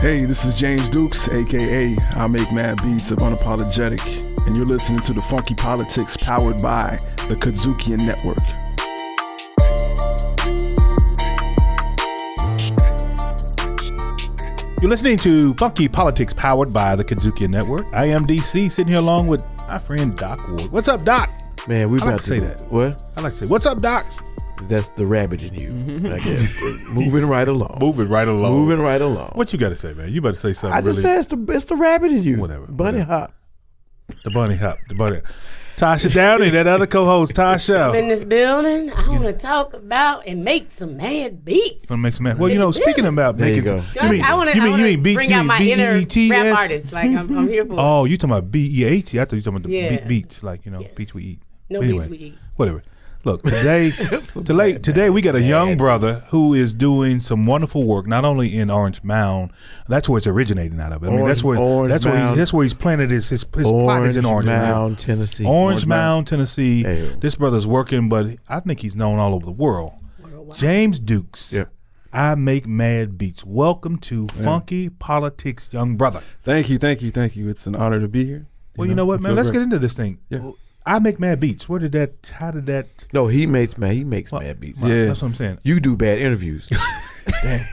Hey, this is James Dukes, aka I Make Mad Beats of Unapologetic, and you're listening to the Funky Politics powered by the KUDZUKIAN Network. You're listening to Funky Politics powered by the KUDZUKIAN Network. I am DC, sitting here along with my friend Doc Ward. What's up, Doc? Man, we I about like to say that. What? I like to say, what's up, Doc? That's the rabbit in you, I guess. Moving right along. Moving right along. Moving right along. What you got to say, man? You better say something. I just said it's the rabbit in you. Whatever. Bunny hop. The bunny hop. The bunny. Tasha Downey, that other co-host, Tosha. In this building, I want to talk about and make some mad beats. Want to make some mad. Well, you know, speaking about There making. you go. I want you mean to beats? bring You out mean my inner B-E-T-S? rap artist. Like I'm here for. Oh, you talking about B-E-A-T? I thought you talking about the Yeah. beats, like Yeah. beats we eat. No Anyway, beats we eat. Whatever. Look, today we got a young brother who is doing some wonderful work, not only in Orange Mound. That's where it's originating out of. I mean, that's where he's planted his plot is in Orange Mound, Tennessee. Orange Mound, Tennessee. Hey. This brother's working, but I think he's known all over the world. Worldwide. James Dukes. Yeah. I Make Mad Beats. Welcome to Funky Politics, young brother. Thank you. It's an honor to be here. Well, you know what, I man? feel Let's great. get into this thing. Yeah. I Make Mad Beats. How did that? No, he makes mad beats. Yeah. That's what I'm saying. You do bad interviews. Damn.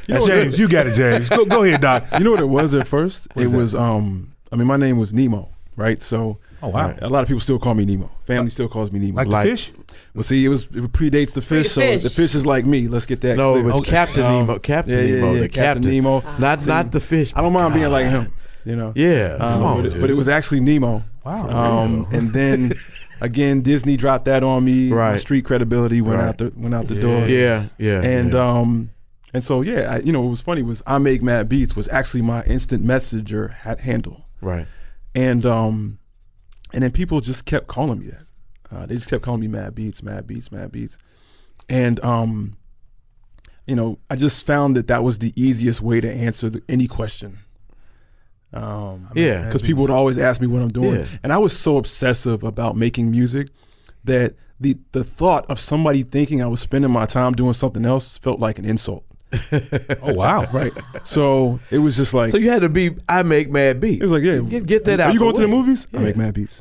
James, you got it, James. Go ahead, Doc. You know what it was at first? What is that? Was my name was Nemo, right? So Oh, wow. a lot of people still call me Nemo. Family still calls me Nemo. Like the fish? Well, see, it predates the fish, so fish. the fish is like me. Let's get that No, clear. it was Captain Nemo. Captain Nemo. The Captain Nemo. Not the fish. I don't mind being like him, you know. Yeah. Come on, but it was actually Nemo. Wow. And then again, Disney dropped that on me. My Right. street credibility went out the door. Yeah. And so it was funny was I Make Mad Beats was actually my instant messenger handle. Right. And then people just kept calling me that. They just kept calling me Mad Beats. And I just found that was the easiest way to answer any question. Yeah. Because people would always ask me what I'm doing. Yeah. And I was so obsessive about making music that the thought of somebody thinking I was spending my time doing something else felt like an insult. Oh, wow. Right. So it was just like, So you had to be. I make mad beats. it was like, yeah. Get that out. Are you going to the way. movies? Yeah. I make mad beats.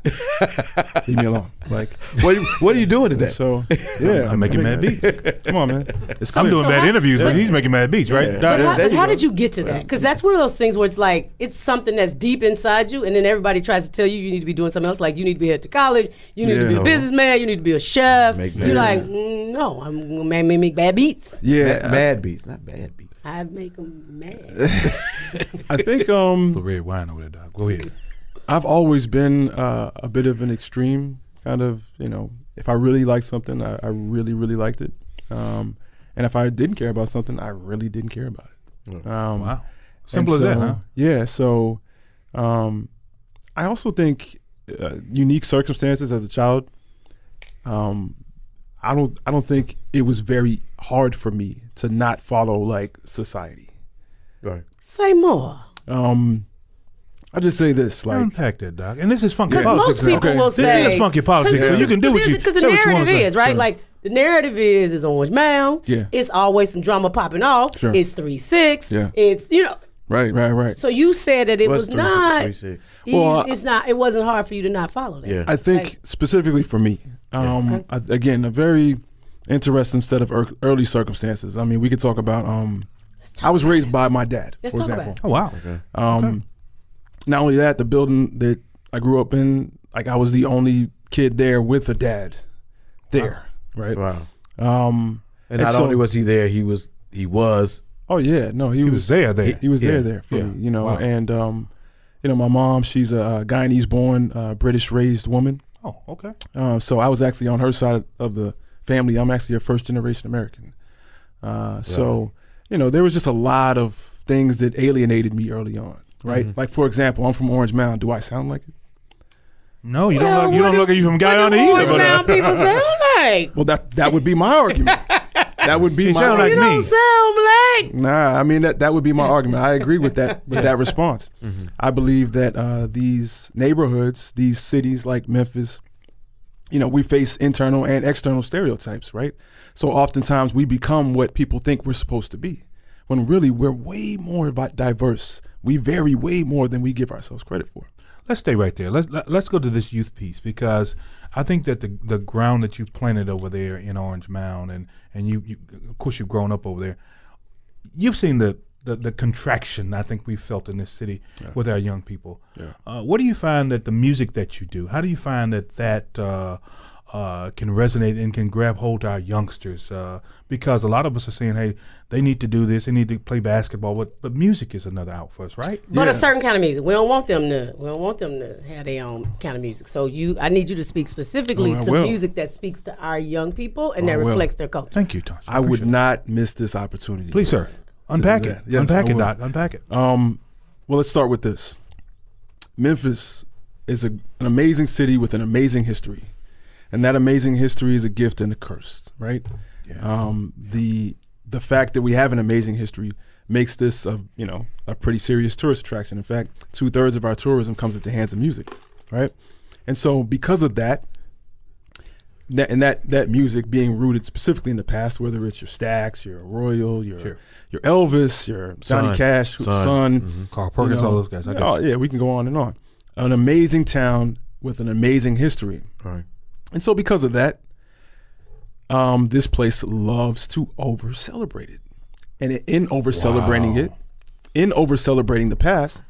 Leave me alone. Like, What are you doing today? so yeah. I'm making mad beats. Come on, man. It's I'm clear. doing bad interviews, but he's making mad beats, right? Yeah. Doc? But There you how go. did you get to that? Because that's one of those things where it's like it's something that's deep inside you, and then everybody tries to tell you need to be doing something else. Like you need to be headed to college, you need to be Yeah. a businessman, you need to be a chef. Make You're mad like, no, I'm gonna make bad beats. Yeah. Mad beats, not bad beats. I make them mad. I think The red wine over there, Doc. Go ahead. I've always been a bit of an extreme kind of, if I really liked something, I really, really liked it. And if I didn't care about something, I really didn't care about it. Wow. Simple as and that, so, huh? Yeah. So I also think unique circumstances as a child, I don't think it was very hard for me to not follow like society. Right. Say more. I just say this, like, Unpack that, Doc. And this is funky Because politics. most people now. will This say is funky politics, so you can do what you because the say what you wanna narrative say. is right. Sure. Like the narrative is Orange Mound. Yeah. It's always some drama popping off. Sure. It's 3-6. Yeah. It's right. So you said that it What's was not. 3-6? Well, it's not. It wasn't hard for you to not follow that. Yeah. I think Like- specifically for me, again, a very interesting set of early circumstances. I mean, we could talk about. I was raised by my dad, Let's for talk about example. Oh, wow. Not only that, the building that I grew up in, like I was the only kid there with a dad there, right? Wow. And And not so- only was he there, he was. Oh yeah, no, he was there. He was Yeah. there for Yeah. me, Wow. and my mom, she's a Guyanese-born, British-raised woman. Oh, okay. So I was actually on her side of the family. I'm actually a first-generation American. So, there was just a lot of things that alienated me early on, right? Like, for example, I'm from Orange Mound. Do I sound like it? No, you Well, don't look like you from What Guyana do either. Orange but, Mound people sound like? Well, that would be my argument. That would be You my sound like You me. don't sound black. Nah, I mean, that would be my argument. I agree with that response. I believe that these neighborhoods, these cities like Memphis, we face internal and external stereotypes, right? So oftentimes we become what people think we're supposed to be. when really we're way more diverse. We vary way more than we give ourselves credit for. Let's stay right there. Let's go to this youth piece, because I think that the ground that you've planted over there in Orange Mound, and you of course you've grown up over there. You've seen the contraction I think we felt in this city with our young people. Yeah. What do you find that the music that you do, how do you find that can resonate and can grab hold to our youngsters? Because a lot of us are saying, hey, they need to do this, they need to play basketball, but music is another out for us, right? But a certain kind of music. We don't want them to have their own kind of music. So I need you to speak specifically to music that speaks to our young people and that reflects their culture. Thank you, Tosha. I would not miss this opportunity. Please, sir. Unpack it. Yes, unpack it, Doc. Unpack it. Well, let's start with this. Memphis is an amazing city with an amazing history. And that amazing history is a gift and a curse, right? Yeah. The fact that we have an amazing history makes this a pretty serious tourist attraction. In fact, 2/3 of our tourism comes at the hands of music, right? And so because of that music being rooted specifically in the past, whether it's your Stax, your Royal, your Elvis, your Johnny Cash, Son, Carl Perkins, all those guys. Yeah, we can go on and on. An amazing town with an amazing history. Right. And so because of that, this place loves to over-celebrate it. And in over-celebrating the past,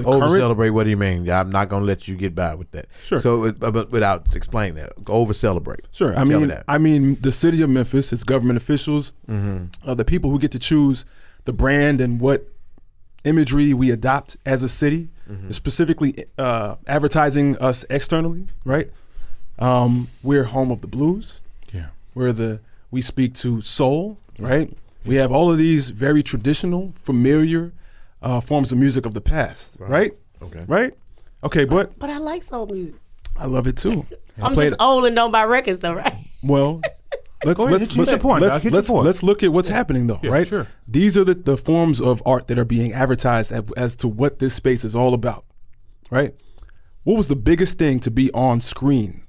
over-celebrate, what do you mean? I'm not going to let you get by with that. Sure. So without explaining that, over-celebrate. Sure. I mean, the city of Memphis, its government officials, the people who get to choose the brand and what imagery we adopt as a city, specifically advertising us externally, right? We're home of the blues. Yeah. We speak to soul, right? We have all of these very traditional, familiar forms of music of the past, right? Okay. Right? Okay, but I like soul music. I love it too. I'm just old and don't buy records though, right? Well, let's look at what's happening though, right? Sure. These are the forms of art that are being advertised as to what this space is all about, right? What was the biggest thing to be on screen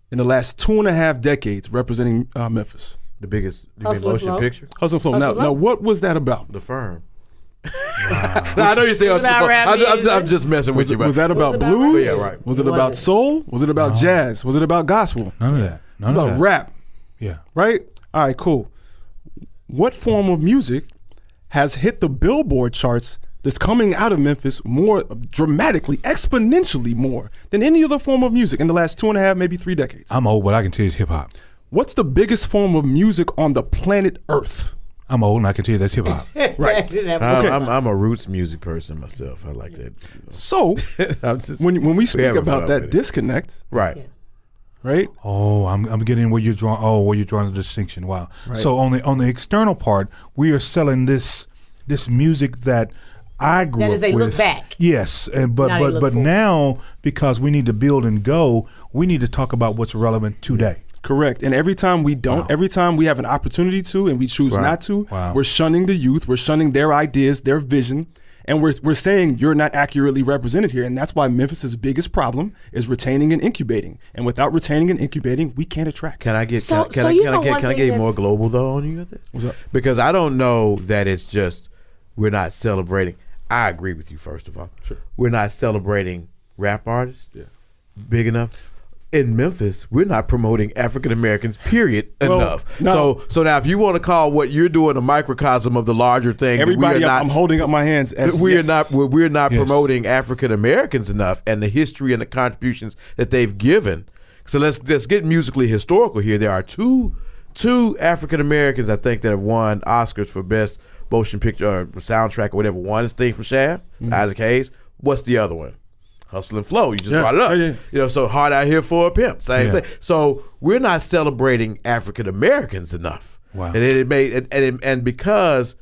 in the last 2.5 decades representing Memphis? The biggest Hustle and Flow. picture? Hustle and Flow. Now, what was that about? The Firm. Wow. I know you say Hustle and Flow. I'm just messing with you. Was that about blues? Yeah, right. Was it about soul? Was it about jazz? Was it about gospel? None of that. None of that. Rap. Yeah. Right? All right, cool. What form of music has hit the Billboard charts that's coming out of Memphis more dramatically, exponentially more than any other form of music in the last 2.5, maybe 3 decades? I'm old, but I can tell you it's hip hop. What's the biggest form of music on the planet Earth? I'm old, and I can tell you that's hip hop. Right. I'm a roots music person myself. I like that. So when we speak about that disconnect, right? Yeah. Right. Oh, I'm getting where you're drawing. Oh, where you're drawing the distinction. Wow. Right. So on the external part, we are selling this music that I grew up with. That is a look back. Yes, but now, because we need to build and go, we need to talk about what's relevant today. Correct. And every time we don't, every time we have an opportunity to and we choose not to, we're shunning the youth, we're shunning their ideas, their vision, and we're saying you're not accurately represented here. And that's why Memphis's biggest problem is retaining and incubating. And without retaining and incubating, we can't attract. Can I get more global though on you with it? What's up? Because I don't know that it's just we're not celebrating. I agree with you, first of all. Sure. We're not celebrating rap artists big enough. In Memphis, we're not promoting African Americans, period, enough. No. So now, if you want to call what you're doing a microcosm of the larger thing, everybody, I'm holding up my hands. We're not promoting African Americans enough, and the history and the contributions that they've given. So let's get musically historical here. There are two African Americans, I think, that have won Oscars for best motion picture or soundtrack or whatever. One is Thing from Shaft, Isaac Hayes. What's the other one? Hustle and Flow. You just brought it up. Yeah. So Hard Out Here for a Pimp. Same thing. So we're not celebrating African Americans enough. Wow. And because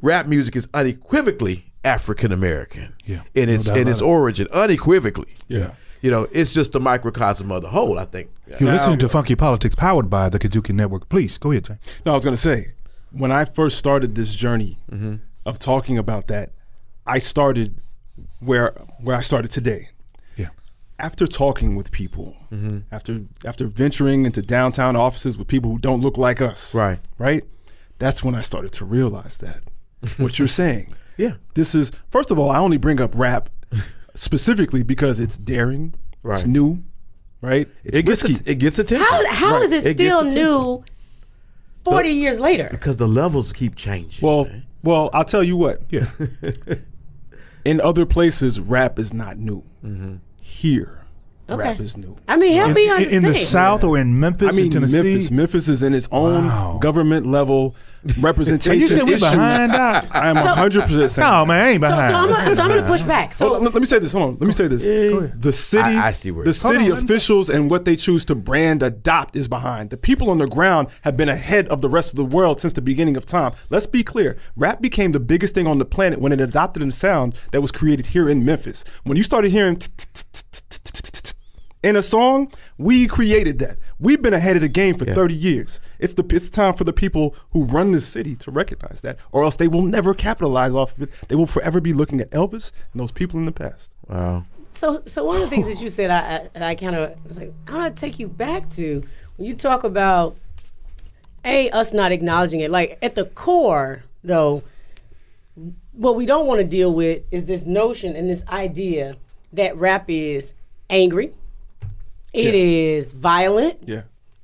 rap music is unequivocally African American in its origin, unequivocally. Yeah. It's just a microcosm of the whole, I think. You're listening to Funky Politics, powered by the KUDZUKIAN Network. Please, go ahead, Jay. No, I was going to say, when I first started this journey of talking about that, I started where I started today. Yeah. After talking with people, after venturing into downtown offices with people who don't look like us. Right. Right? That's when I started to realize that what you're saying. Yeah. This is, first of all, I only bring up rap specifically because it's daring, right. It's new, right? It's risky. It gets attention. How is it still new 40 years later? Because the levels keep changing. Well, I'll tell you what. Yeah. In other places, rap is not new. Here, rap is new. I mean, help me understand. In the South or in Memphis, in Tennessee? Memphis is in its own government level representation. You said we behind that. I am 100% saying. No, man, I ain't behind. So I'm going to push back. So let me say this. Hold on. Let me say this. The city, I see where the city officials and what they choose to brand adopt is behind. The people on the ground have been ahead of the rest of the world since the beginning of time. Let's be clear. Rap became the biggest thing on the planet when it adopted a sound that was created here in Memphis. When you started hearing in a song, we created that. We've been ahead of the game for 30 years. It's time for the people who run this city to recognize that, or else they will never capitalize off of it. They will forever be looking at Elvis and those people in the past. Wow. So one of the things that you said, I kind of was like, I want to take you back to when you talk about us not acknowledging it. Like at the core, though, what we don't want to deal with is this notion and this idea that rap is angry. It is violent. Yeah.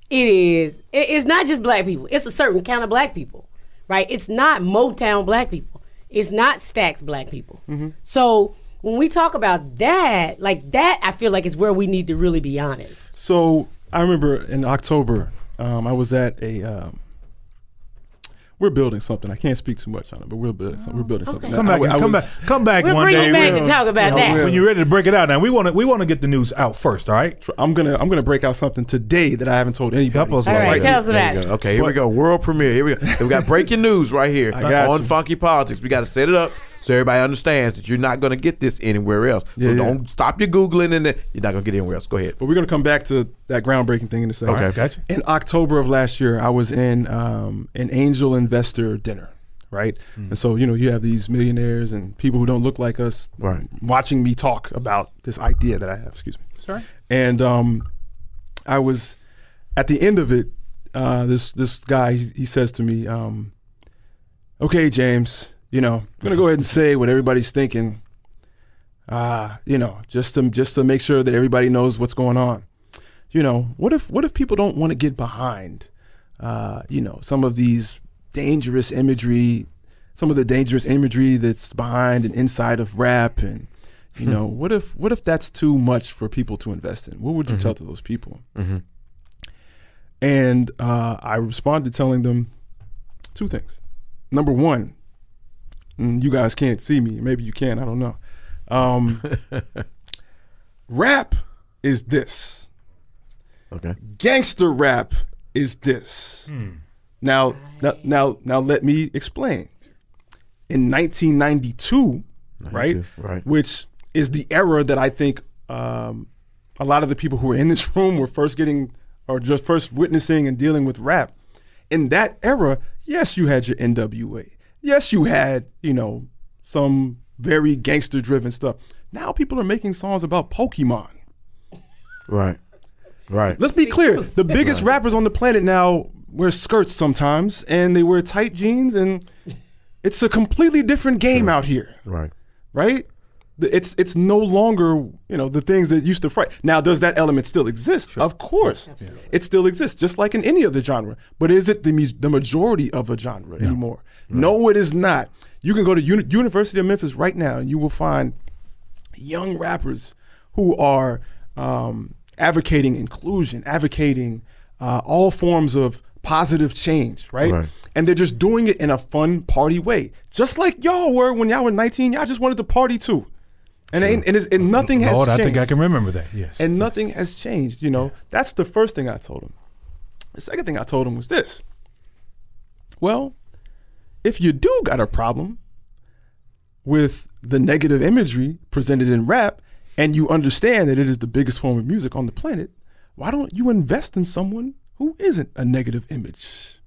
It's not just black people. It's a certain kind of black people, right? It's not Motown black people. It's not Stax black people. So when we talk about that, like that, I feel like is where we need to really be honest. So I remember in October, I was at we're building something. I can't speak too much on it, but we're building something. We're building something. Come back We'll one bring day. you back and talk about that. When you're ready to break it out, now we want to get the news out first. All right. I'm gonna break out something today that I haven't told anybody. Help us. All right, tell us about it. Okay, here we go. World premiere. Here we go. We got breaking news right here on Funky Politics. We got to set it up so everybody understands that you're not going to get this anywhere else. So don't stop your Googling and you're not going to get anywhere else. Go ahead. But we're going to come back to that groundbreaking thing in a second. Okay, gotcha. In October of last year, I was in an angel investor dinner, right? And so, you have these millionaires and people who don't look like us watching me talk about this idea that I have, excuse me. Sorry. And I was, at the end of it, this guy, he says to me, okay, James, I'm gonna go ahead and say what everybody's thinking, just to make sure that everybody knows what's going on. What if people don't want to get behind, some of these dangerous imagery, some of the dangerous imagery that's behind and inside of rap, and what if that's too much for people to invest in? What would you tell to those people? And I responded telling them two things. Number one, you guys can't see me. Maybe you can. I don't know. Rap is this. Okay. Gangster rap is this. Now, let me explain. In 1992, right, which is the era that I think a lot of the people who were in this room were first witnessing and dealing with rap. In that era, yes, you had your NWA. Yes, you had, some very gangster-driven stuff. Now people are making songs about Pokemon. Right. Let's be clear. The biggest rappers on the planet now wear skirts sometimes, and they wear tight jeans, and it's a completely different game out here. Right? It's no longer, the things that used to frighten. Now, does that element still exist? Of course. It still exists, just like in any other genre. But is it the majority of a genre anymore? No, it is not. You can go to University of Memphis right now, and you will find young rappers who are advocating inclusion, advocating all forms of positive change, right? And they're just doing it in a fun party way. Just like y'all were when y'all were 19, y'all just wanted to party too. And nothing has changed. I think I can remember that, yes. And nothing has changed, That's the first thing I told him. The second thing I told him was this. Well, if you do got a problem with the negative imagery presented in rap, and you understand that it is the biggest form of music on the planet, why don't you invest in someone who isn't a negative image?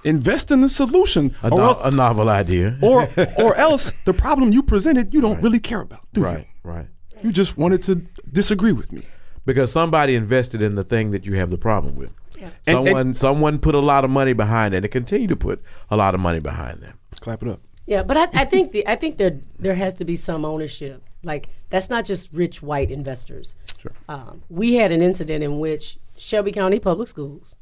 Invest in the solution. A novel idea. or else the problem you presented, you don't really care about, do you? Right. You just wanted to disagree with me. Because somebody invested in the thing that you have the problem with. Someone put a lot of money behind it and continue to put a lot of money behind them. Clap it up. Yeah, but I think there has to be some ownership. Like, that's not just rich white investors. Sure. We had an incident in which Shelby County Public Schools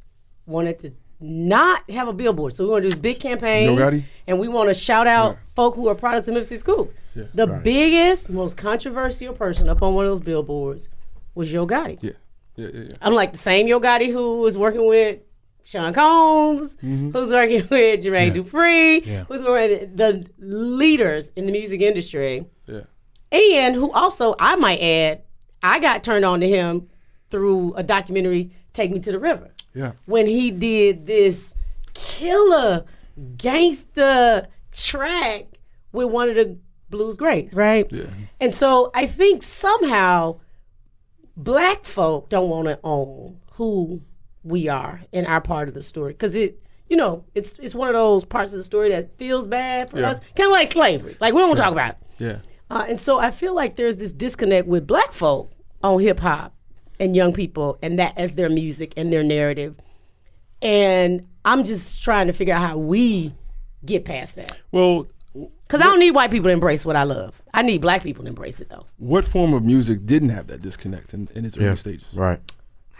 wanted to not have a billboard. So we want to do this big campaign. And we want to shout out folk who are products of Memphis schools. Yeah. The biggest, most controversial person up on one of those billboards was Yo Gotti. Yeah. I'm like the same Yo Gotti who was working with Sean Combs, who's working with Jermaine Dupri, who's working with the leaders in the music industry. Yeah. And who also, I might add, I got turned on to him through a documentary, Take Me to the River. Yeah. When he did this killer gangster track with one of the blues greats, right? Yeah. And so I think somehow black folk don't want to own who we are in our part of the story, because it's one of those parts of the story that feels bad for us, kind of like slavery. Like, we don't want to talk about it. Yeah. And so I feel like there's this disconnect with black folk on hip hop and young people, and that as their music and their narrative. And I'm just trying to figure out how we get past that. Well, because I don't need white people to embrace what I love. I need black people to embrace it, though. What form of music didn't have that disconnect in its early stages? Right.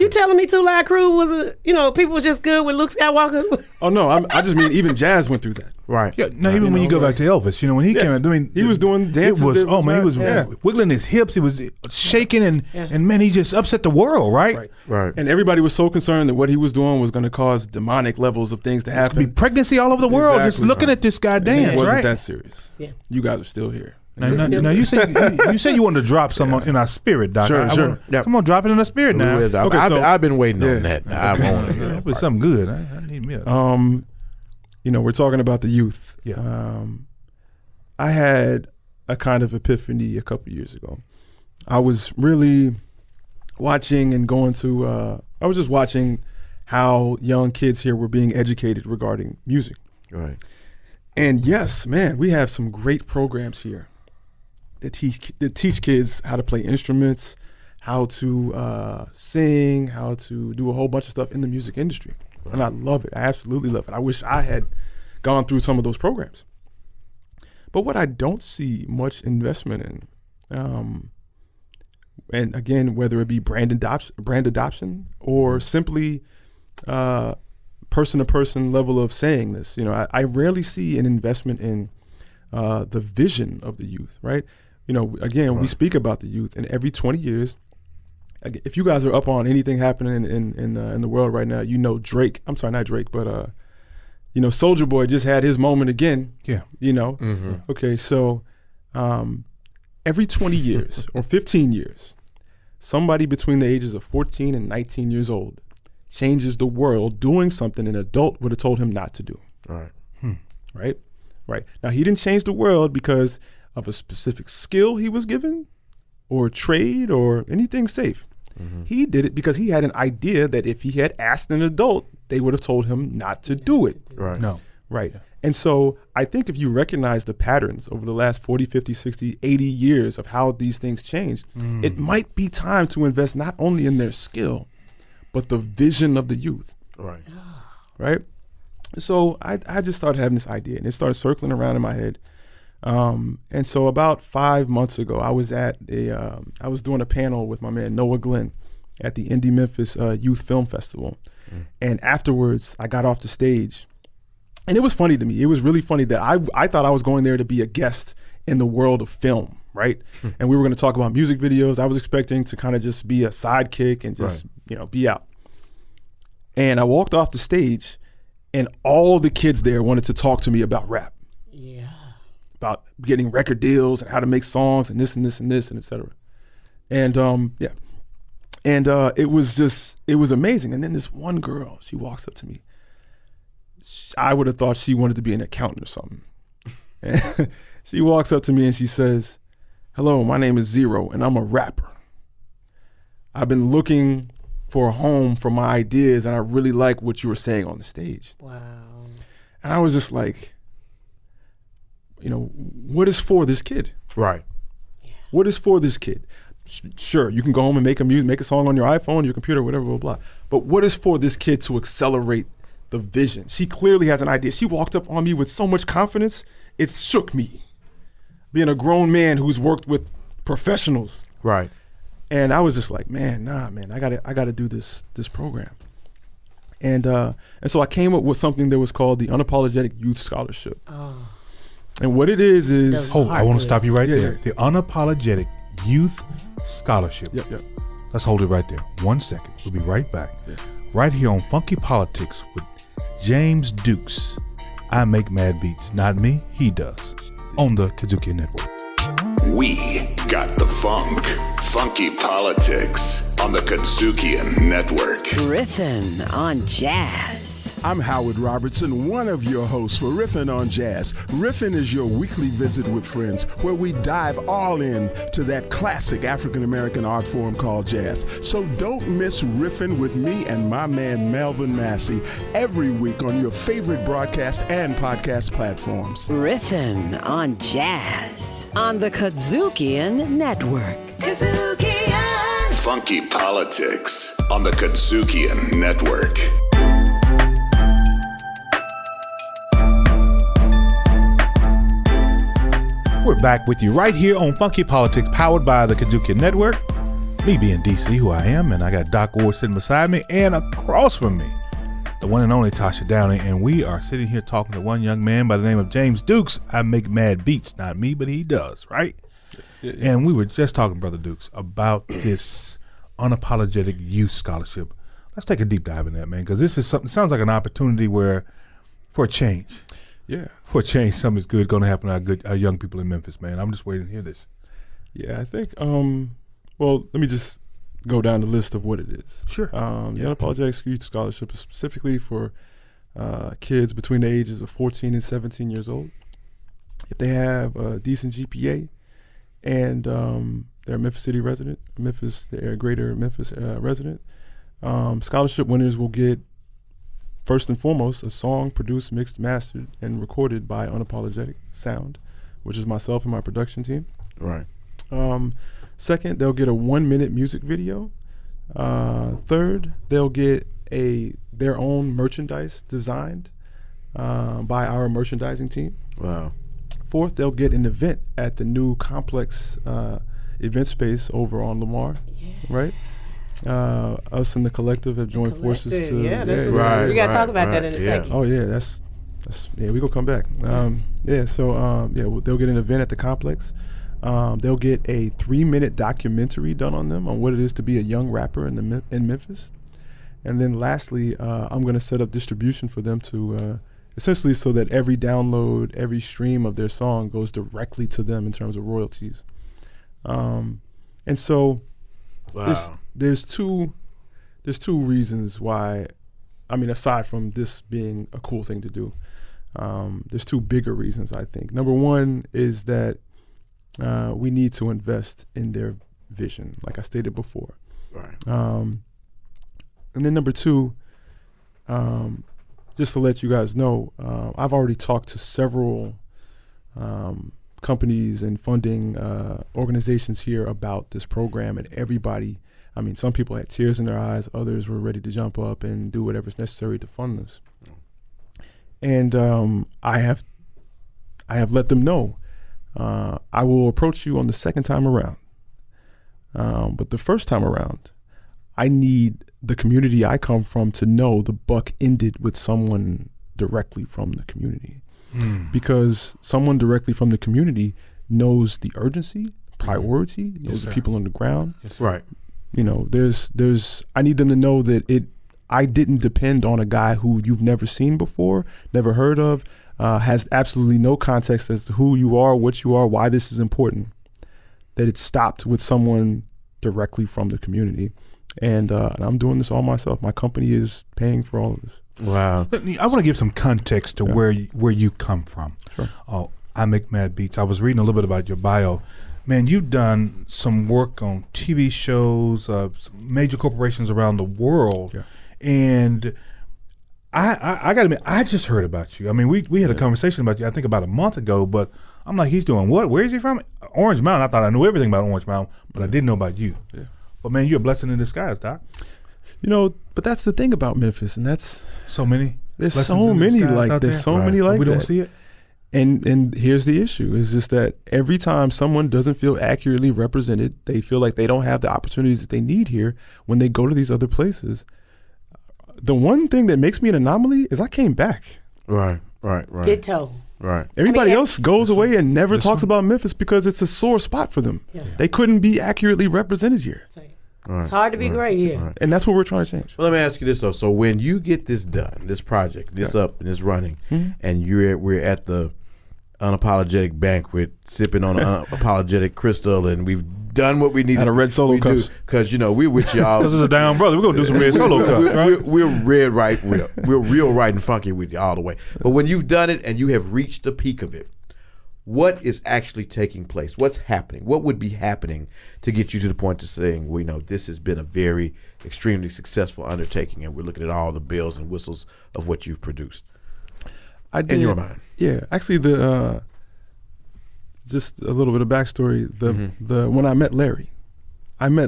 You telling me Two Live Crew was people was just good with Luke Skywalker? Oh no, I just mean even jazz went through that. Right. Yeah. No, even when you go back to Elvis, when he came out doing, he was doing dances. He was wiggling his hips. He was shaking and man, he just upset the world, right? Right. And everybody was so concerned that what he was doing was going to cause demonic levels of things to happen. It could be pregnancy all over the world. Just looking at this guy dance, it wasn't right? that serious. Yeah. You guys are still here. Now you said you wanted to drop some in our spirit, Doc. Sure. Come on, drop it in our spirit now. Okay, I've been waiting on that. I want to hear that. It was something good. I need me. We're talking about the youth. Yeah. I had a kind of epiphany a couple years ago. I was really watching and going to. I was just watching how young kids here were being educated regarding music. Right. And yes, man, we have some great programs here that teach kids how to play instruments, how to sing, how to do a whole bunch of stuff in the music industry. And I love it. I absolutely love it. I wish I had gone through some of those programs. But what I don't see much investment in, and again, whether it be brand adoption or simply person-to-person level of saying this, I rarely see an investment in the vision of the youth, right? We speak about the youth, and every 20 years, if you guys are up on anything happening in the world right now, Drake. I'm sorry, not Drake, but Soulja Boy just had his moment again. Yeah. Mm-hmm. Okay, so every 20 years or 15 years, somebody between the ages of 14 and 19 years old changes the world doing something an adult would have told him not to do. Right. Right. Now, he didn't change the world because of a specific skill he was given or trade or anything safe. Mm-hmm. He did it because he had an idea that if he had asked an adult, they would have told him not to do it. Right. No. Right. Yeah. And so I think if you recognize the patterns over the last 40, 50, 60, 80 years of how these things changed, it might be time to invest not only in their skill, but the vision of the youth. Right. Right. So I just started having this idea, and it started circling around in my head. And so about 5 months ago, I was doing a panel with my man Noah Glenn at the Indie Memphis Youth Film Festival. And afterwards, I got off the stage, and it was funny to me. It was really funny that I thought I was going there to be a guest in the world of film, right? And we were going to talk about music videos. I was expecting to kind of just be a sidekick and just be out. And I walked off the stage, and all the kids there wanted to talk to me about rap. Yeah. About getting record deals and how to make songs and this and this and this and et cetera. And it was amazing. And then this one girl, she walks up to me. I would have thought she wanted to be an accountant or something. And she walks up to me and she says, "Hello, my name is Zero and I'm a rapper. I've been looking for a home for my ideas and I really like what you were saying on the stage." Wow. And I was just like, what is for this kid? Right. What is for this kid? sure, you can go home and make a song on your iPhone, your computer, whatever, blah, blah, blah. But what is for this kid to accelerate the vision? She clearly has an idea. She walked up on me with so much confidence, it shook me. Being a grown man who's worked with professionals. Right. And I was just like, man, I gotta do this program. And so I came up with something that was called the Unapologetic Youth Scholarship. Oh. And what it is I want to stop you right there. The Unapologetic Youth Scholarship. Yep. Let's hold it right there. 1 second. We'll be right back. Yeah. Right here on Funky Politics with James Dukes. I make mad beats. Not me, he does. On the KUDZUKIAN Network. We got the funk. Funky Politics on the KUDZUKIAN Network. Riffin' on Jazz. I'm Howard Robertson, one of your hosts for Riffin' on Jazz. Riffin' is your weekly visit with friends where we dive all in to that classic African-American art form called jazz. So don't miss Riffin' with me and my man Melvin Massey every week on your favorite broadcast and podcast platforms. Riffin' on Jazz on the KUDZUKIAN Network. KUDZUKIAN! Funky Politics on the KUDZUKIAN Network. We're back with you right here on Funky Politics, powered by the KUDZUKIAN Network. Me being DC, who I am, and I got Doc Ward sitting beside me, and across from me, the one and only Tosha Downey, and we are sitting here talking to one young man by the name of James Dukes. I make mad beats, not me, but he does, right? Yeah. And we were just talking, Brother Dukes, about this Unapologetic Youth Scholarship. Let's take a deep dive in that, man, because this is something, sounds like an opportunity for a change. Yeah. For a change, something's good going to happen to our young people in Memphis, man. I'm just waiting to hear this. Yeah, I think, well, let me just go down the list of what it is. Sure. The Unapologetic Youth Scholarship is specifically for kids between the ages of 14 and 17 years old. If they have a decent GPA and they're a Memphis City resident, they're a greater Memphis resident, scholarship winners will get, first and foremost, a song produced, mixed, mastered, and recorded by Unapologetic Sound, which is myself and my production team. Right. Second, they'll get a 1-minute music video. Third, they'll get their own merchandise designed by our merchandising team. Wow. Fourth, they'll get an event at the new Complex event space over on Lamar, right? Us and the collective have joined forces. We gotta talk about that in a second. Oh yeah, that's we gonna come back. They'll get an event at the complex. They'll get a 3-minute documentary done on them on what it is to be a young rapper in Memphis, and then lastly, I'm gonna set up distribution for them to essentially so that every download, every stream of their song goes directly to them in terms of royalties. And so. Wow. There's two reasons why, I mean, aside from this being a cool thing to do, there's two bigger reasons, I think. Number one is that we need to invest in their vision, like I stated before. Right. And then number two, just to let you guys know, I've already talked to several companies and funding organizations here about this program, and everybody, I mean, some people had tears in their eyes, others were ready to jump up and do whatever's necessary to fund this. And I have let them know I will approach you on the second time around, but the first time around, I need the community I come from to know the buck ended with someone directly from the community. Because someone directly from the community knows the urgency, priority, knows the people on the ground. Yes, right. You know, I need them to know that I didn't depend on a guy who you've never seen before, never heard of, has absolutely no context as to who you are, what you are, why this is important. That it stopped with someone directly from the community. And I'm doing this all myself. My company is paying for all of this. Wow. I want to give some context to where you come from. Sure. Oh, I make mad beats. I was reading a little bit about your bio. Man, you've done some work on TV shows, some major corporations around the world. Yeah. And I got to admit, I just heard about you. I mean, we had a conversation about you, I think about a month ago, but I'm like, he's doing what? Where is he from? Orange Mountain, I thought I knew everything about Orange Mountain, but I didn't know about you. Yeah. But man, you're a blessing in disguise, Doc. You know, but that's the thing about Memphis, and that's so many. There's so many like there's so many like we that. don't see it. And here's the issue: is just that every time someone doesn't feel accurately represented, they feel like they don't have the opportunities that they need here when they go to these other places. The one thing that makes me an anomaly is I came back. Right. Ditto. Right. Everybody else goes away and never talks about Memphis because it's a sore spot for them. Yeah. They couldn't be accurately represented here. Right. It's hard to be great here. Right. And that's what we're trying to change. Well, let me ask you this though. So when you get this done, this project, this up and this running, and we're at the unapologetic banquet, sipping on an unapologetic crystal, and we've done what we need. At a red solo cups. Because we're with y'all. This is a down brother. We're gonna do some red solo cups, right? We're real right and funky with you all the way. But when you've done it and you have reached the peak of it, what is actually taking place? What's happening? What would be happening to get you to the point of saying, we know this has been a very extremely successful undertaking, and we're looking at all the bells and whistles of what you've produced? In your mind. Yeah, actually, just a little bit of backstory. When I met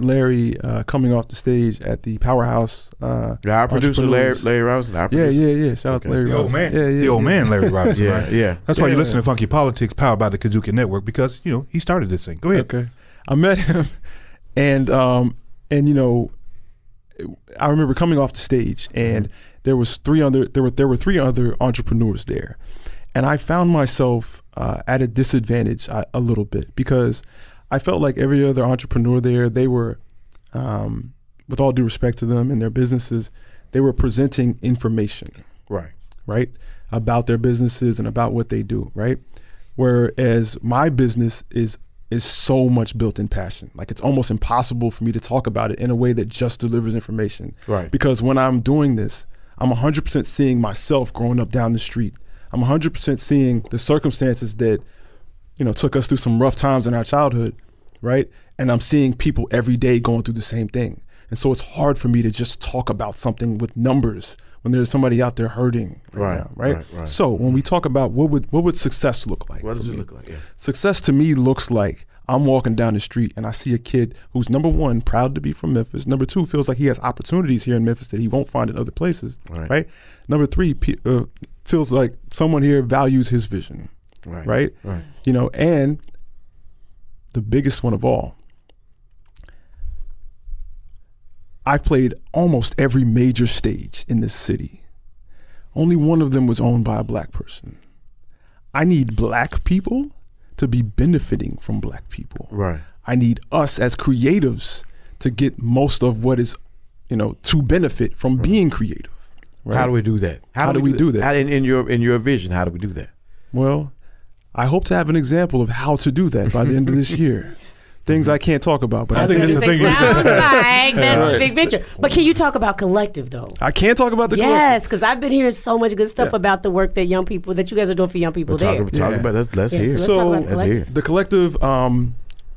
Larry coming off the stage at the Powerhouse. Our producer Larry Robinson. Yeah. Shout out to Larry Robinson. The old man Larry Robinson. Right? Yeah. That's why you listen to Funky Politics, powered by the KUDZUKIAN Network, because he started this thing. Go ahead. Okay. I met him, and I remember coming off the stage, and there were three other entrepreneurs there, and I found myself at a disadvantage a little bit because I felt like every other entrepreneur there, they were, with all due respect to them and their businesses, they were presenting information, right, about their businesses and about what they do, right. Whereas my business is so much built in passion. Like it's almost impossible for me to talk about it in a way that just delivers information. Right. Because when I'm doing this, I'm 100% seeing myself growing up down the street. I'm 100% seeing the circumstances that, took us through some rough times in our childhood, right? And I'm seeing people every day going through the same thing. And so it's hard for me to just talk about something with numbers when there's somebody out there hurting now, right? So when we talk about what would success look like? What does it look like? Yeah. Success to me looks like I'm walking down the street and I see a kid who's, number one, proud to be from Memphis. Number two, feels like he has opportunities here in Memphis that he won't find in other places, right? Number three, feels like someone here values his vision, right? And the biggest one of all, I've played almost every major stage in this city. Only one of them was owned by a black person. I need black people to be benefiting from black people. Right. I need us as creatives to get most of what is, to benefit from being creative. Right? How do we do that? How do we do that? In your vision, how do we do that? Well, I hope to have an example of how to do that by the end of this year. Things I can't talk about, but I think this is the thing. Sounds like that's the big picture. But can you talk about collective though? I can't talk about the collective. Yes, because I've been hearing so much good stuff about the work that you guys are doing for young people there. Talk about that. Let's hear. The collective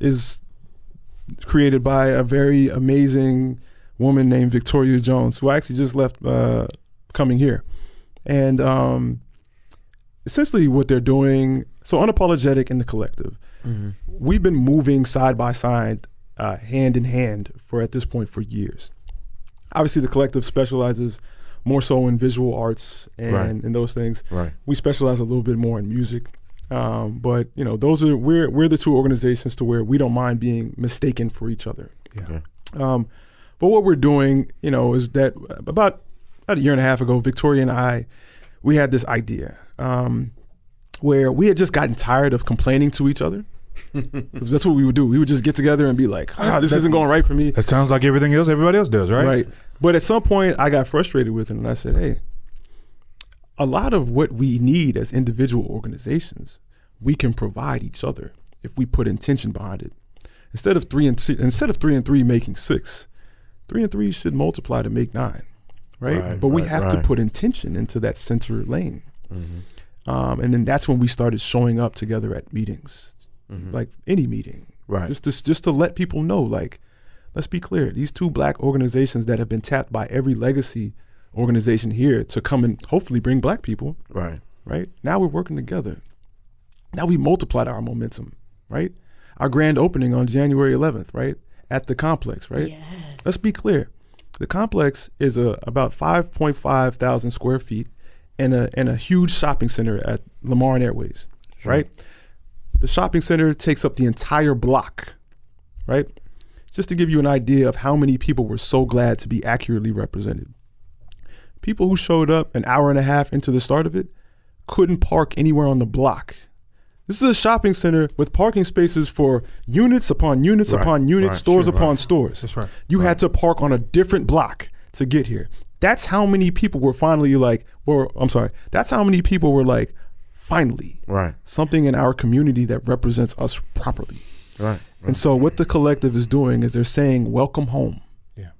is created by a very amazing woman named Victoria Jones, who actually just left coming here, and essentially what they're doing. So Unapologetic and the collective. Mm-hmm. We've been moving side by side, hand in hand at this point for years. Obviously, the collective specializes more so in visual arts and those things. Right. We specialize a little bit more in music, but we're the two organizations to where we don't mind being mistaken for each other. Yeah. Okay. But what we're doing, is that about a year and a half ago, Victoria and we had this idea where we had just gotten tired of complaining to each other. That's what we would do. We would just get together and be like, this isn't going right for me. That sounds like everything else everybody else does, right? Right. But at some point I got frustrated with it and I said, hey, a lot of what we need as individual organizations, we can provide each other if we put intention behind it. Instead of 3 and 3 making 6, 3 and 3 should multiply to make 9, right? But we have to put intention into that center lane. Mm-hmm. And then that's when we started showing up together at meetings. Mm-hmm. Like any meeting, just to let people know, like, let's be clear, these two black organizations that have been tapped by every legacy organization here to come and hopefully bring black people, right? Now we're working together. Now we multiplied our momentum, right? our grand opening on January 11th, right? At the complex, right? Yes. Let's be clear. The complex is about 5.5 thousand square feet in a huge shopping center at Lamar and Airways, right? The shopping center takes up the entire block, right? Just to give you an idea of how many people were so glad to be accurately represented. People who showed up an hour and a half into the start of it couldn't park anywhere on the block. This is a shopping center with parking spaces for units upon units upon units, stores upon stores. That's right. You had to park on a different block to get here. That's how many people were finally that's how many people were like, finally, something in our community that represents us properly. Right. And so what the collective is doing is they're saying, welcome home. Yeah.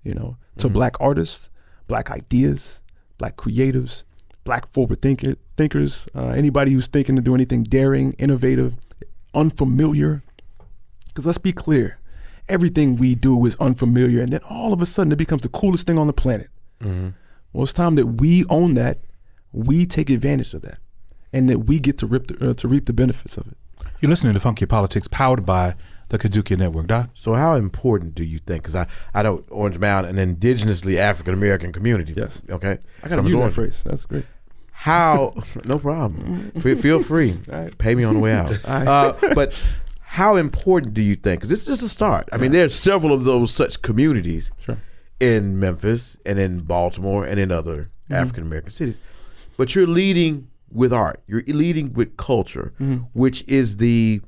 You know, to Black artists, Black ideas, Black creatives, Black forward thinkers, anybody who's thinking to do anything daring, innovative, unfamiliar. Because let's be clear, everything we do is unfamiliar, and then all of a sudden it becomes the coolest thing on the planet. Well, it's time that we own that, we take advantage of that, and that we get to reap the benefits of it. You're listening to Funky Politics, powered by the KUDZUKIAN Network, Doc. So how important do you think, because I know Orange Mound, an indigenously African-American community. Yes. Okay. I got to use that phrase. That's great. How, no problem. Feel free. Pay me on the way out. But how important do you think, because this is just a start. I mean, there's several of those such communities in Memphis and in Baltimore and in other African-American cities. But you're leading with art. You're leading with culture, which is the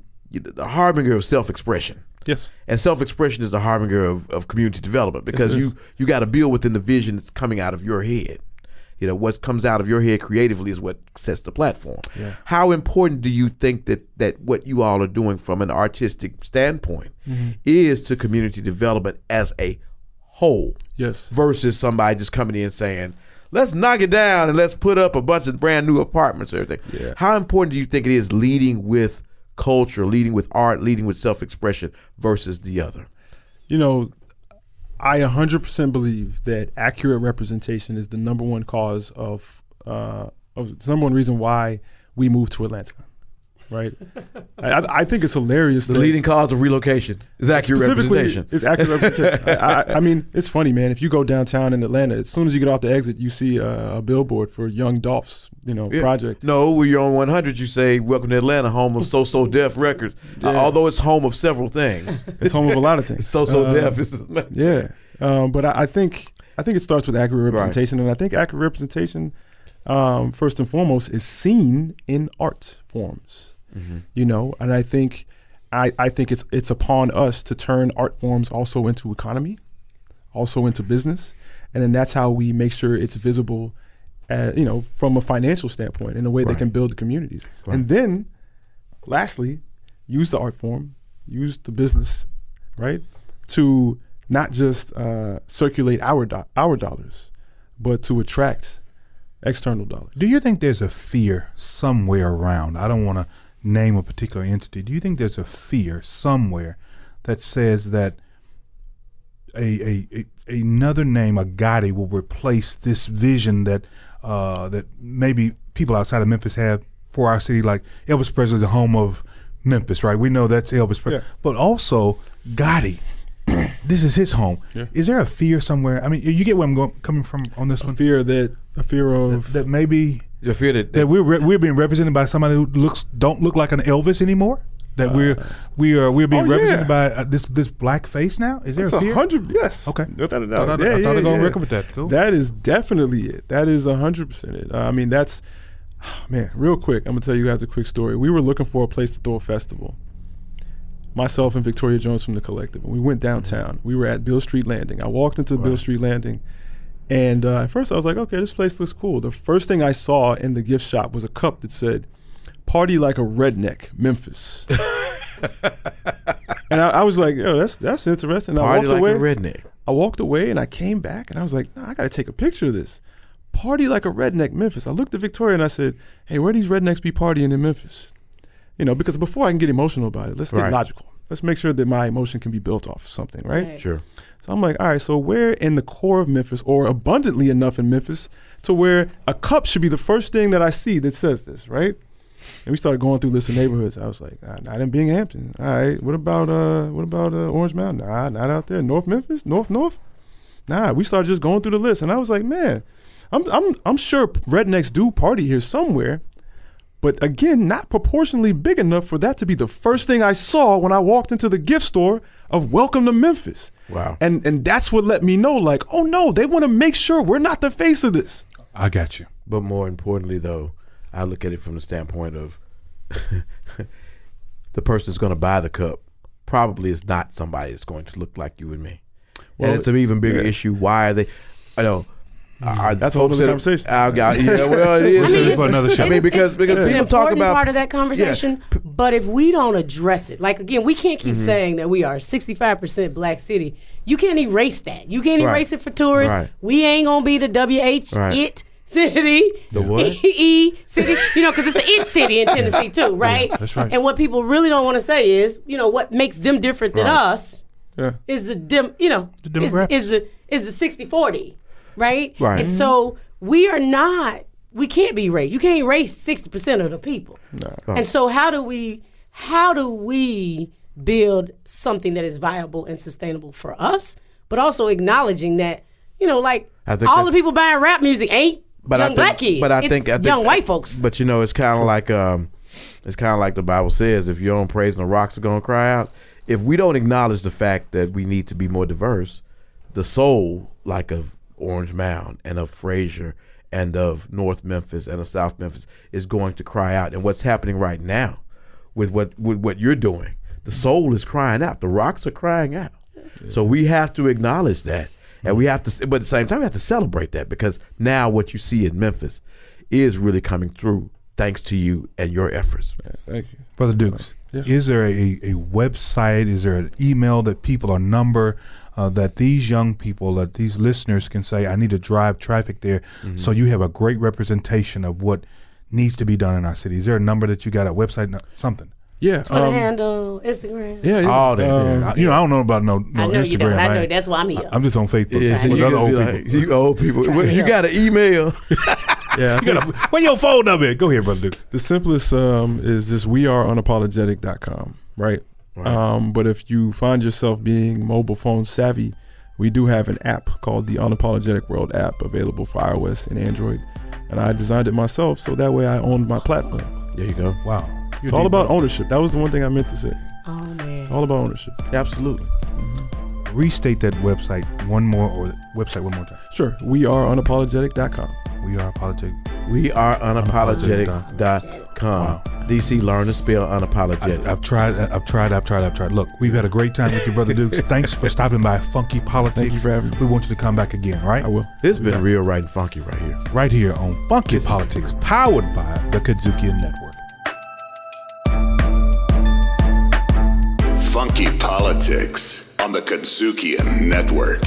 harbinger of self-expression. Yes. And self-expression is the harbinger of community development, because you got to build within the vision that's coming out of your head. You know, what comes out of your head creatively is what sets the platform. Yeah. How important do you think that what you all are doing from an artistic standpoint is to community development as a whole? Yes. Versus somebody just coming in saying, let's knock it down and let's put up a bunch of brand new apartments or everything. Yeah. How important do you think it is leading with culture, leading with art, leading with self-expression versus the other? You know, I 100% believe that accurate representation is the number one cause of the number one reason why we moved to Atlanta, right? I think it's hilarious. The leading cause of relocation is accurate representation. It's accurate representation. I mean, it's funny, man. If you go downtown in Atlanta, as soon as you get off the exit, you see a billboard for Young Dolph's, project. No, when you're on 100, you say, "Welcome to Atlanta, home of So Def Records." Although it's home of several things. It's home of a lot of things. So Def is but I think it starts with accurate representation, and I think accurate representation, first and foremost, is seen in art forms. And I think it's upon us to turn art forms also into economy, also into business, and then that's how we make sure it's visible, from a financial standpoint in a way that can build the communities. And then, lastly, use the art form, use the business, right, to not just circulate our dollars, but to attract external dollars. Do you think there's a fear somewhere around? I don't want to name a particular entity. Do you think there's a fear somewhere that says that another name, a Gotti, will replace this vision that that maybe people outside of Memphis have for our city? Like Elvis Presley is the home of Memphis, right? We know that's Elvis Presley, but also Gotti. This is his home. Yeah. Is there a fear somewhere? I mean, you get where I'm coming from on this one. A fear of that maybe the fear that we're being represented by somebody who don't look like an Elvis anymore. That we're being represented by this black face now. Is there a fear? 100? Yes. Okay. Without a doubt. I thought I'd go on record with that. Cool. That is definitely it. That is 100% it. I mean, that's real quick. I'm gonna tell you guys a quick story. We were looking for a place to throw a festival. Myself and Victoria Jones from the Collective, and we went downtown. We were at Beale Street Landing. I walked into Beale Street Landing, and at first I was like, okay, this place looks cool. The first thing I saw in the gift shop was a cup that said, "Party like a redneck, Memphis." And I was like, yo, that's interesting. And I walked away. Party like a redneck. I walked away and I came back and I was like, I got to take a picture of this. Party like a redneck, Memphis. I looked at Victoria and I said, hey, where these rednecks be partying in Memphis? Because before I can get emotional about it, let's get logical. Let's make sure that my emotion can be built off of something, right? Sure. So I'm like, all right, so where in the core of Memphis, or abundantly enough in Memphis, to where a cup should be the first thing that I see that says this, right? And we started going through lists of neighborhoods. I was like, not in Binghamton. All right, what about Orange Mountain? Nah, not out there. North Memphis, North. Nah, we started just going through the list, and I was like, man, I'm sure rednecks do party here somewhere, but again, not proportionally big enough for that to be the first thing I saw when I walked into the gift store of Welcome to Memphis. Wow. And that's what let me know, like, oh no, they want to make sure we're not the face of this. I got you. But more importantly, though, I look at it from the standpoint of the person that's going to buy the cup probably is not somebody that's going to look like you and me. Well, and it's an even bigger issue. Why are they? I know. That's a whole other conversation. Yeah, well, it is. For another show. I mean, because people talk about part of that conversation. Yeah. But if we don't address it, like again, we can't keep saying that we are 65% black city. You can't erase that. You can't erase it for tourists. Right. We ain't gonna be the it city. The what? City. You know, because it's an it city in Tennessee too, right? Yeah, that's right. And what people really don't want to say is, you know, what makes them different than us is the demographics. Is the 60-40. Right? Right. And so we can't be erased. You can't erase 60% of the people. No. And so how do we build something that is viable and sustainable for us, but also acknowledging that, you know, like all the people buying rap music ain't young black kids. But I think young white folks. But you know, it's kind of like the Bible says, if you don't praise, the rocks are gonna cry out. If we don't acknowledge the fact that we need to be more diverse, the soul, like of Orange Mound and of Frazier and of North Memphis and of South Memphis, is going to cry out. And what's happening right now with what you're doing, the soul is crying out. The rocks are crying out. Yeah. So we have to acknowledge that. And we have to, but at the same time, we have to celebrate that, because now what you see in Memphis is really coming through thanks to you and your efforts. Yeah, thank you. Brother Dukes, is there a website, is there an email that people, or number that these young people, that these listeners can say, I need to drive traffic there, so you have a great representation of what needs to be done in our city? Is there a number that you got, a website, something? Yeah. Twitter handle, Instagram. Yeah. All that. I don't know about no I know Instagram. you don't. I know. That's why I'm here. I'm just on Facebook. Yeah, with other old people. Like, you old people. You got an email. Yeah. When your phone number is? Go ahead, Brother Dukes. The simplest is just weareunapologetic.com, right? But if you find yourself being mobile phone savvy, we do have an app called the Unapologetic World app, available for iOS and Android. And I designed it myself, so that way I owned my platform. There you go. Wow. It's all about ownership. That was the one thing I meant to say. Oh, man. It's all about ownership. Absolutely. Restate that website one more time. Sure. Weareunapologetic.com. We are apologetic. We are unapologetic.com. Wow. DC, learn to spell unapologetic. I've tried. Look, we've had a great time with you, Brother Dukes. Thanks for stopping by Funky Politics. Thank you for having me. We want you to come back again, right? I will. It's been real right and funky right here. Right here on Funky Politics, powered by the KUDZUKIAN Network. Funky Politics on the KUDZUKIAN Network.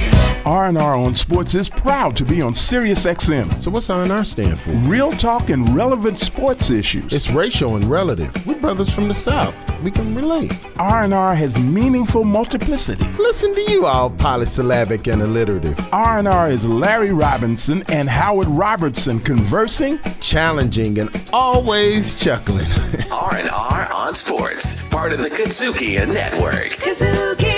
R&R on Sports is proud to be on Sirius XM. So what's R&R stand for? Real talk and relevant sports issues. It's racial and relative. We're brothers from the South. We can relate. R&R has meaningful multiplicity. Listen to you, all polysyllabic and alliterative. R&R is Larry Robinson and Howard Robertson conversing, challenging, and always chuckling. R&R on Sports, part of the KUDZUKIAN Network. KUDZUKIAN.